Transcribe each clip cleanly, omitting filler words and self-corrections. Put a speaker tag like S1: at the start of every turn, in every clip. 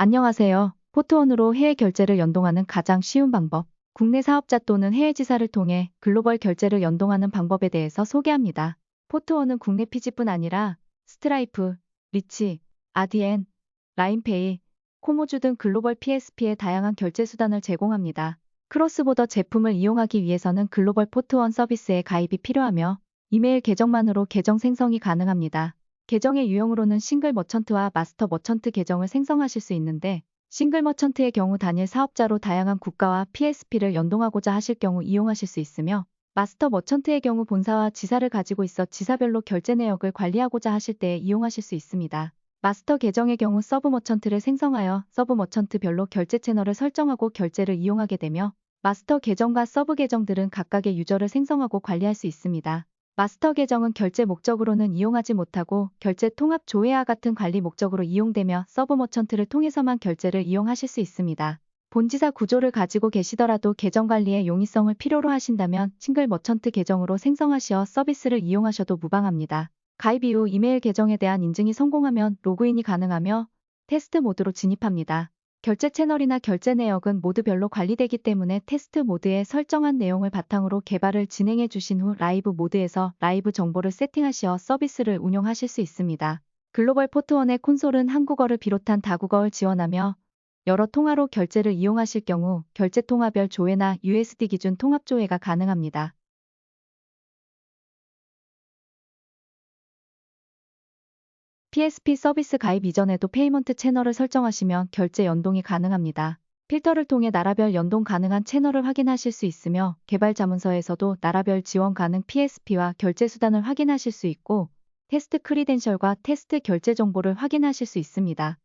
S1: 안녕하세요. 포트원으로 해외 결제를 연동하는 가장 쉬운 방법. 국내 사업자 또는 해외 지사를 통해 글로벌 결제를 연동하는 방법에 대해서 소개합니다. 포트원은 국내 피지뿐 아니라 스트라이프, 리치, 아디엔, 라인페이, 코모주 등 글로벌 PSP의 다양한 결제 수단을 제공합니다. 크로스보더 제품을 이용하기 위해서는 글로벌 포트원 서비스에 가입이 필요하며 이메일 계정만으로 계정 생성이 가능합니다. 계정의 유형으로는 싱글 머천트와 마스터 머천트 계정을 생성하실 수 있는데 싱글 머천트의 경우 단일 사업자로 다양한 국가와 PSP를 연동하고자 하실 경우 이용하실 수 있으며 마스터 머천트의 경우 본사와 지사를 가지고 있어 지사별로 결제 내역을 관리하고자 하실 때 이용하실 수 있습니다. 마스터 계정의 경우 서브 머천트를 생성하여 서브 머천트별로 결제 채널을 설정하고 결제를 이용하게 되며 마스터 계정과 서브 계정들은 각각의 유저를 생성하고 관리할 수 있습니다. 마스터 계정은 결제 목적으로는 이용하지 못하고 결제 통합 조회와 같은 관리 목적으로 이용되며 서브 머천트를 통해서만 결제를 이용하실 수 있습니다. 본지사 구조를 가지고 계시더라도 계정 관리에 용이성을 필요로 하신다면 싱글 머천트 계정으로 생성하시어 서비스를 이용하셔도 무방합니다. 가입 이후 이메일 계정에 대한 인증이 성공하면 로그인이 가능하며 테스트 모드로 진입합니다. 결제 채널이나 결제 내역은 모두 별로 관리되기 때문에 테스트 모드에 설정한 내용을 바탕으로 개발을 진행해 주신 후 라이브 모드에서 라이브 정보를 세팅하시어 서비스를 운영하실 수 있습니다. 글로벌 포트원의 콘솔은 한국어를 비롯한 다국어를 지원하며 여러 통화로 결제를 이용하실 경우 결제 통화별 조회나 USD 기준 통합 조회가 가능합니다. PSP 서비스 가입 이전에도 페이먼트 채널을 설정하시면 결제 연동이 가능합니다. 필터를 통해 나라별 연동 가능한 채널을 확인하실 수 있으며 개발 자문서에서도 나라별 지원 가능 PSP와 결제 수단을 확인하실 수 있고 테스트 크리덴셜과 테스트 결제 정보를 확인하실 수 있습니다.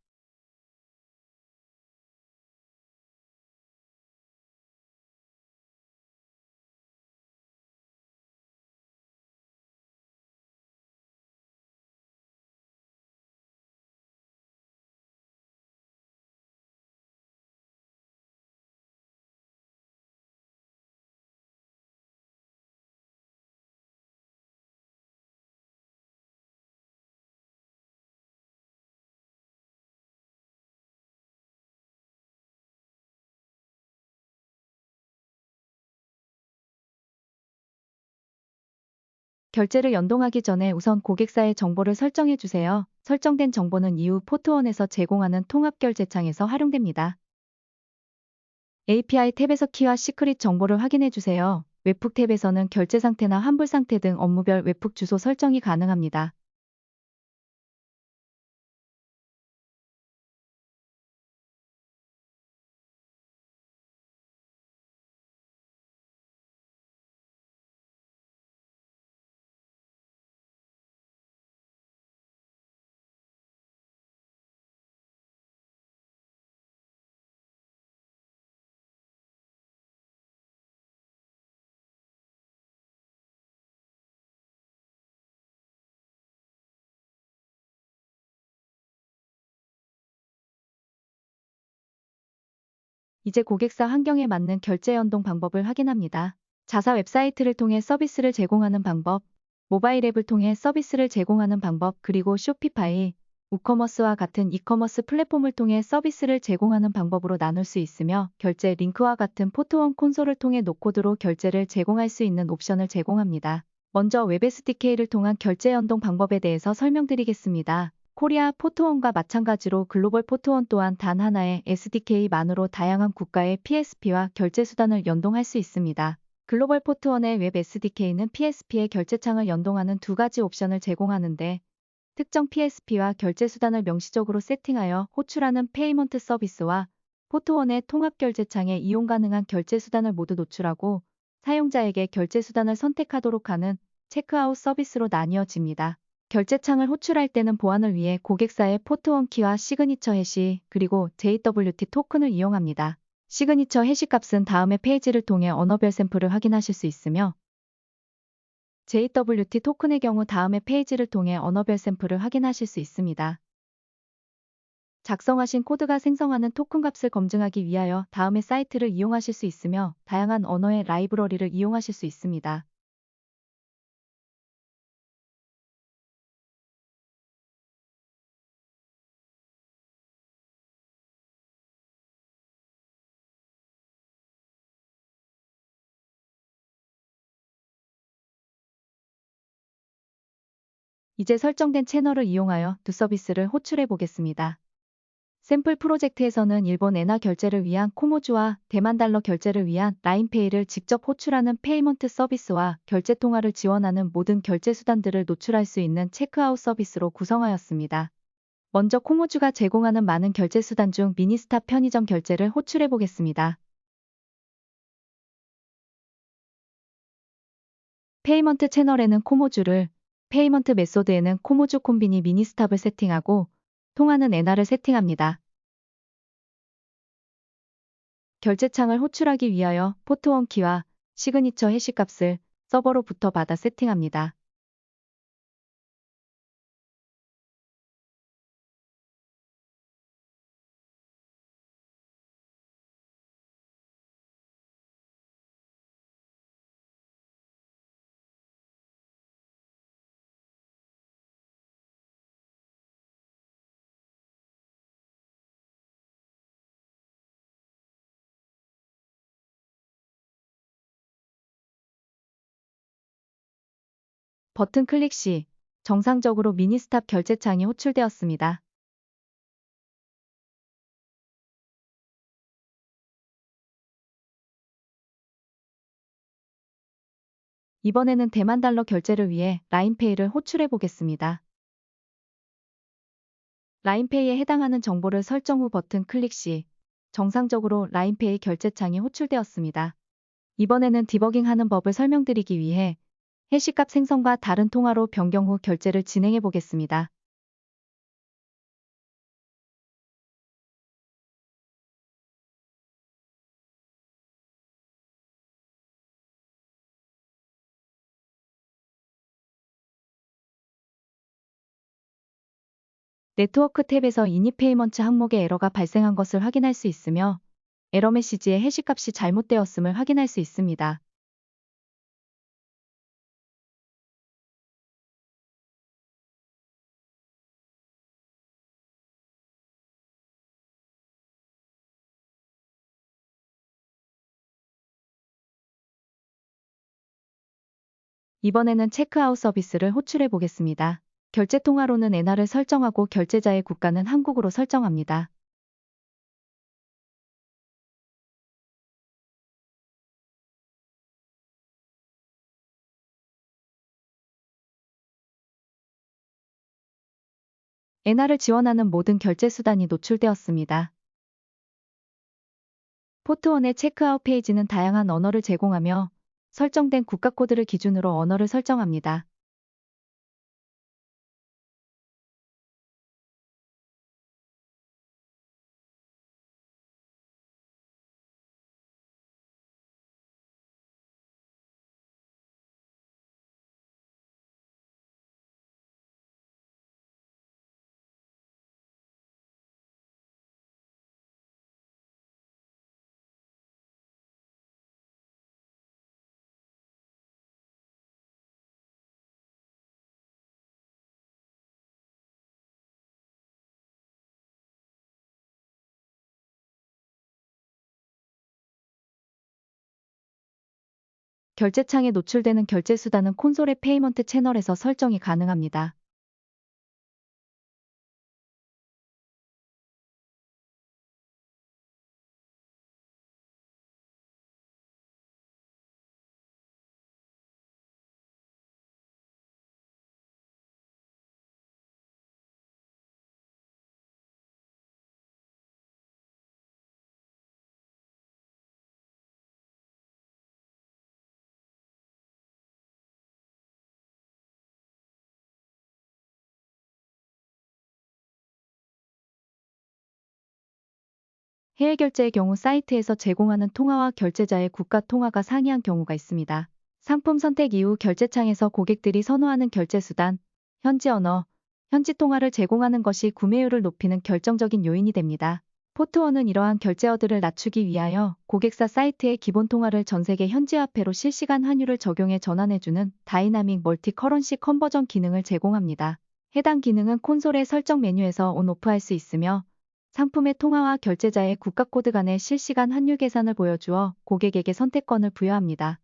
S1: 결제를 연동하기 전에 우선 고객사의 정보를 설정해 주세요. 설정된 정보는 이후 포트원에서 제공하는 통합결제창에서 활용됩니다. API 탭에서 키와 시크릿 정보를 확인해 주세요. 웹북 탭에서는 결제 상태나 환불 상태 등 업무별 웹북 주소 설정이 가능합니다. 이제 고객사 환경에 맞는 결제 연동 방법을 확인합니다. 자사 웹사이트를 통해 서비스를 제공하는 방법, 모바일 앱을 통해 서비스를 제공하는 방법, 그리고 쇼피파이, 우커머스와 같은 이커머스 플랫폼을 통해 서비스를 제공하는 방법으로 나눌 수 있으며 결제 링크와 같은 포트원 콘솔을 통해 노코드로 결제를 제공할 수 있는 옵션을 제공합니다. 먼저 웹 SDK를 통한 결제 연동 방법에 대해서 설명드리겠습니다. 코리아 포트원과 마찬가지로 글로벌 포트원 또한 단 하나의 SDK만으로 다양한 국가의 PSP와 결제 수단을 연동할 수 있습니다. 글로벌 포트원의 웹 SDK는 PSP의 결제창을 연동하는 두 가지 옵션을 제공하는데 특정 PSP와 결제 수단을 명시적으로 세팅하여 호출하는 페이먼트 서비스와 포트원의 통합 결제창에 이용 가능한 결제 수단을 모두 노출하고 사용자에게 결제 수단을 선택하도록 하는 체크아웃 서비스로 나뉘어집니다. 결제창을 호출할 때는 보안을 위해 고객사의 포트원 키와 시그니처 해시 그리고 JWT 토큰을 이용합니다. 시그니처 해시 값은 다음의 페이지를 통해 언어별 샘플을 확인하실 수 있으며 JWT 토큰의 경우 다음의 페이지를 통해 언어별 샘플을 확인하실 수 있습니다. 작성하신 코드가 생성하는 토큰 값을 검증하기 위하여 다음의 사이트를 이용하실 수 있으며 다양한 언어의 라이브러리를 이용하실 수 있습니다. 이제 설정된 채널을 이용하여 두 서비스를 호출해 보겠습니다. 샘플 프로젝트에서는 일본 엔화 결제를 위한 코모주와 대만 달러 결제를 위한 라인페이를 직접 호출하는 페이먼트 서비스와 결제 통화를 지원하는 모든 결제 수단들을 노출할 수 있는 체크아웃 서비스로 구성하였습니다. 먼저 코모주가 제공하는 많은 결제 수단 중 미니스탑 편의점 결제를 호출해 보겠습니다. 페이먼트 채널에는 코모주를, 페이먼트 메소드에는 코모주 콤비니 미니스탑을 세팅하고 통화는 엔화를 세팅합니다. 결제창을 호출하기 위하여 포트원 키와 시그니처 해시값을 서버로부터 받아 세팅합니다. 버튼 클릭 시 정상적으로 미니스탑 결제창이 호출되었습니다. 이번에는 대만 달러 결제를 위해 라인페이를 호출해 보겠습니다. 라인페이에 해당하는 정보를 설정 후 버튼 클릭 시 정상적으로 라인페이 결제창이 호출되었습니다. 이번에는 디버깅하는 법을 설명드리기 위해 해시값 생성과 다른 통화로 변경 후 결제를 진행해 보겠습니다. 네트워크 탭에서 이닛 페이먼트 항목에 에러가 발생한 것을 확인할 수 있으며 에러 메시지에 해시값이 잘못되었음을 확인할 수 있습니다. 이번에는 체크아웃 서비스를 호출해 보겠습니다. 결제 통화로는 엔화를 설정하고 결제자의 국가는 한국으로 설정합니다. 엔화를 지원하는 모든 결제 수단이 노출되었습니다. 포트원의 체크아웃 페이지는 다양한 언어를 제공하며 설정된 국가 코드를 기준으로 언어를 설정합니다. 결제창에 노출되는 결제 수단은 콘솔의 페이먼트 채널에서 설정이 가능합니다. 해외 결제의 경우 사이트에서 제공하는 통화와 결제자의 국가 통화가 상이한 경우가 있습니다. 상품 선택 이후 결제창에서 고객들이 선호하는 결제 수단, 현지 언어, 현지 통화를 제공하는 것이 구매율을 높이는 결정적인 요인이 됩니다. 포트원은 이러한 결제어들을 낮추기 위하여 고객사 사이트의 기본 통화를 전 세계 현지화폐로 실시간 환율을 적용해 전환해주는 다이나믹 멀티 커런시 컨버전 기능을 제공합니다. 해당 기능은 콘솔의 설정 메뉴에서 온/오프 할 수 있으며 상품의 통화와 결제자의 국가 코드 간의 실시간 환율 계산을 보여주어 고객에게 선택권을 부여합니다.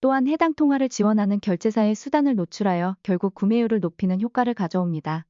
S1: 또한 해당 통화를 지원하는 결제사의 수단을 노출하여 결국 구매율을 높이는 효과를 가져옵니다.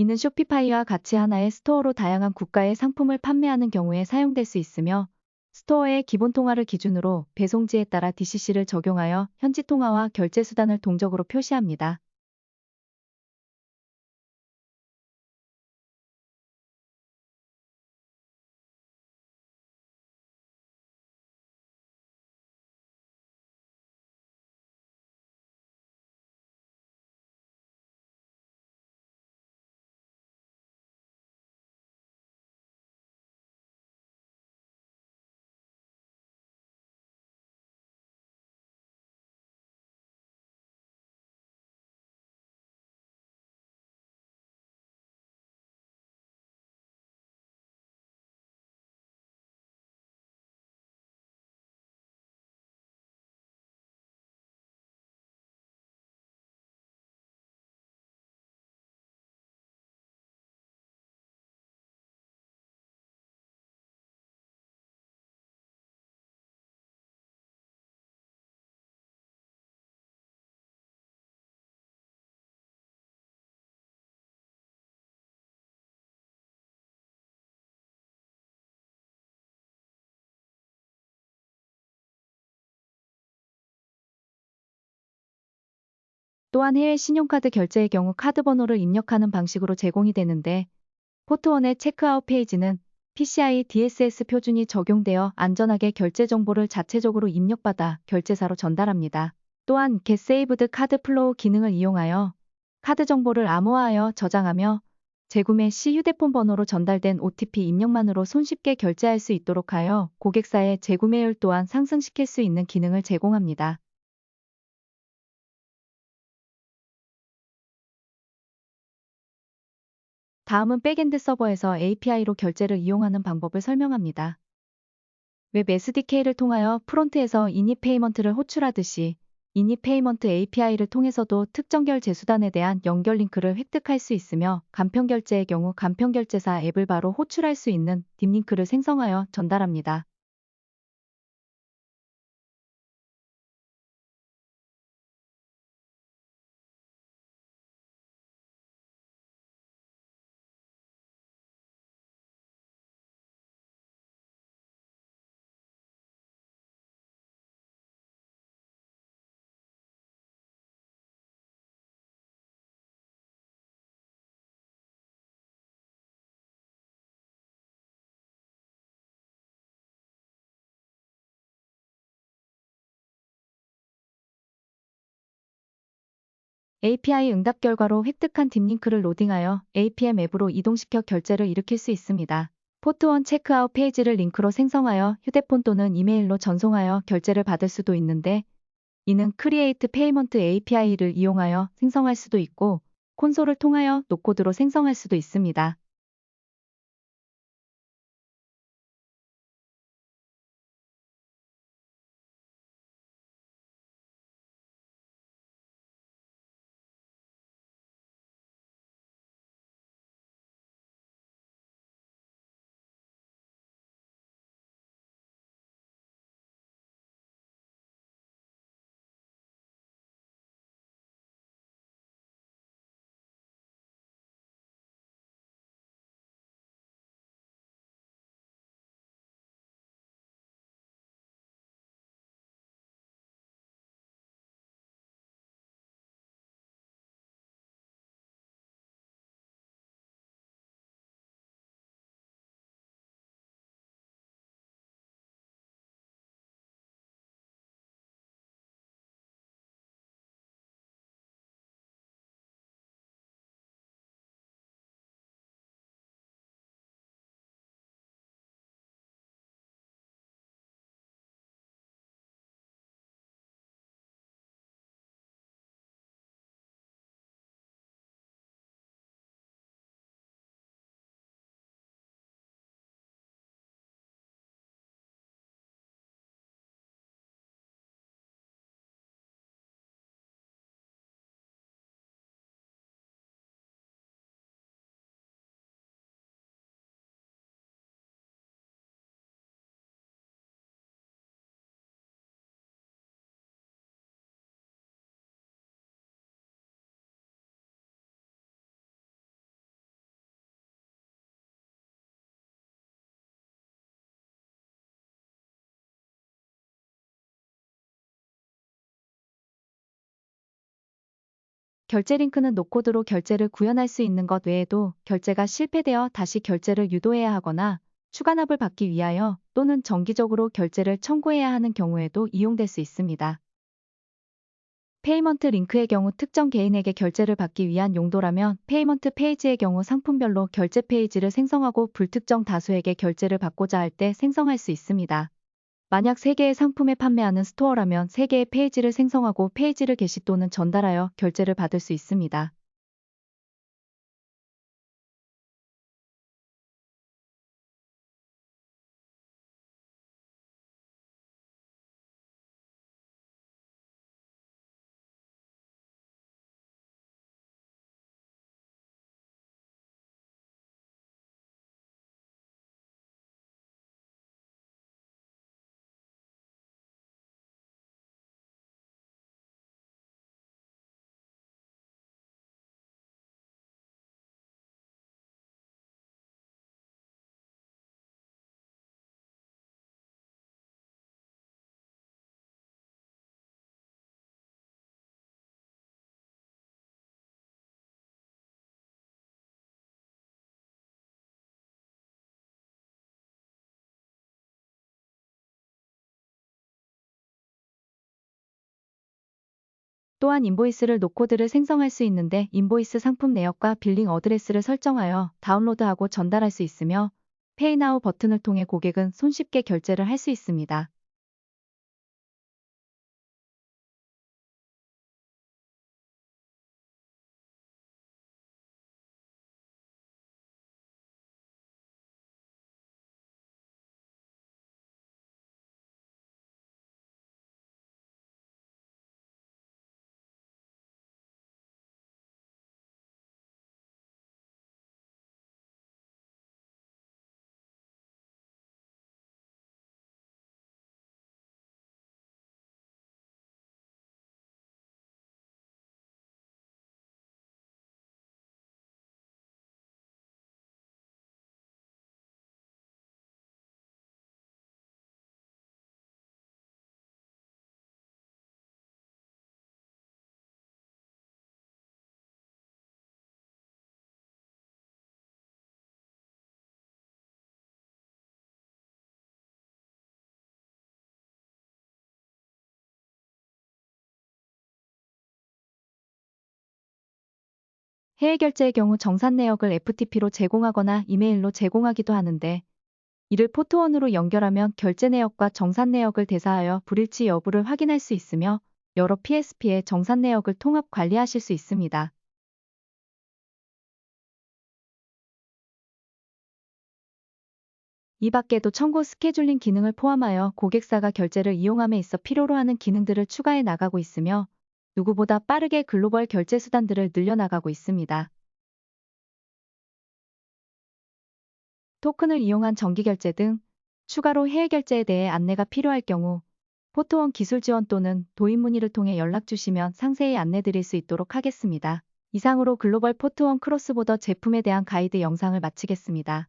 S1: 이는 쇼피파이와 같이 하나의 스토어로 다양한 국가의 상품을 판매하는 경우에 사용될 수 있으며 스토어의 기본 통화를 기준으로 배송지에 따라 DCC를 적용하여 현지 통화와 결제 수단을 동적으로 표시합니다. 또한 해외 신용카드 결제의 경우 카드 번호를 입력하는 방식으로 제공이 되는데 포트원의 체크아웃 페이지는 PCI DSS 표준이 적용되어 안전하게 결제 정보를 자체적으로 입력받아 결제사로 전달합니다. 또한 Get Saved 카드 플로우 기능을 이용하여 카드 정보를 암호화하여 저장하며 재구매 시 휴대폰 번호로 전달된 OTP 입력만으로 손쉽게 결제할 수 있도록 하여 고객사의 재구매율 또한 상승시킬 수 있는 기능을 제공합니다. 다음은 백엔드 서버에서 API로 결제를 이용하는 방법을 설명합니다. 웹 SDK를 통하여 프론트에서 이닛 페이먼트를 호출하듯이 이닛 페이먼트 API를 통해서도 특정 결제 수단에 대한 연결 링크를 획득할 수 있으며 간편 결제의 경우 간편 결제사 앱을 바로 호출할 수 있는 딥링크를 생성하여 전달합니다. API 응답 결과로 획득한 딥링크를 로딩하여 APM 앱으로 이동시켜 결제를 일으킬 수 있습니다. 포트원 체크아웃 페이지를 링크로 생성하여 휴대폰 또는 이메일로 전송하여 결제를 받을 수도 있는데 이는 크리에이트 페이먼트 API를 이용하여 생성할 수도 있고 콘솔을 통하여 노코드로 생성할 수도 있습니다. 결제 링크는 노코드로 결제를 구현할 수 있는 것 외에도 결제가 실패되어 다시 결제를 유도해야 하거나 추가납을 받기 위하여 또는 정기적으로 결제를 청구해야 하는 경우에도 이용될 수 있습니다. 페이먼트 링크의 경우 특정 개인에게 결제를 받기 위한 용도라면 페이먼트 페이지의 경우 상품별로 결제 페이지를 생성하고 불특정 다수에게 결제를 받고자 할 때 생성할 수 있습니다. 만약 3개의 상품을 판매하는 스토어라면 3개의 페이지를 생성하고 페이지를 게시 또는 전달하여 결제를 받을 수 있습니다. 또한 인보이스를 노코드를 생성할 수 있는데 인보이스 상품 내역과 빌링 어드레스를 설정하여 다운로드하고 전달할 수 있으며 페이나우 버튼을 통해 고객은 손쉽게 결제를 할 수 있습니다. 해외 결제의 경우 정산 내역을 FTP로 제공하거나 이메일로 제공하기도 하는데 이를 포트원으로 연결하면 결제 내역과 정산 내역을 대사하여 불일치 여부를 확인할 수 있으며 여러 PSP의 정산 내역을 통합 관리하실 수 있습니다. 이 밖에도 청구 스케줄링 기능을 포함하여 고객사가 결제를 이용함에 있어 필요로 하는 기능들을 추가해 나가고 있으며 누구보다 빠르게 글로벌 결제 수단들을 늘려나가고 있습니다. 토큰을 이용한 정기 결제 등 추가로 해외 결제에 대해 안내가 필요할 경우 포트원 기술 지원 또는 도입 문의를 통해 연락 주시면 상세히 안내 드릴 수 있도록 하겠습니다. 이상으로 글로벌 포트원 크로스보더 제품에 대한 가이드 영상을 마치겠습니다.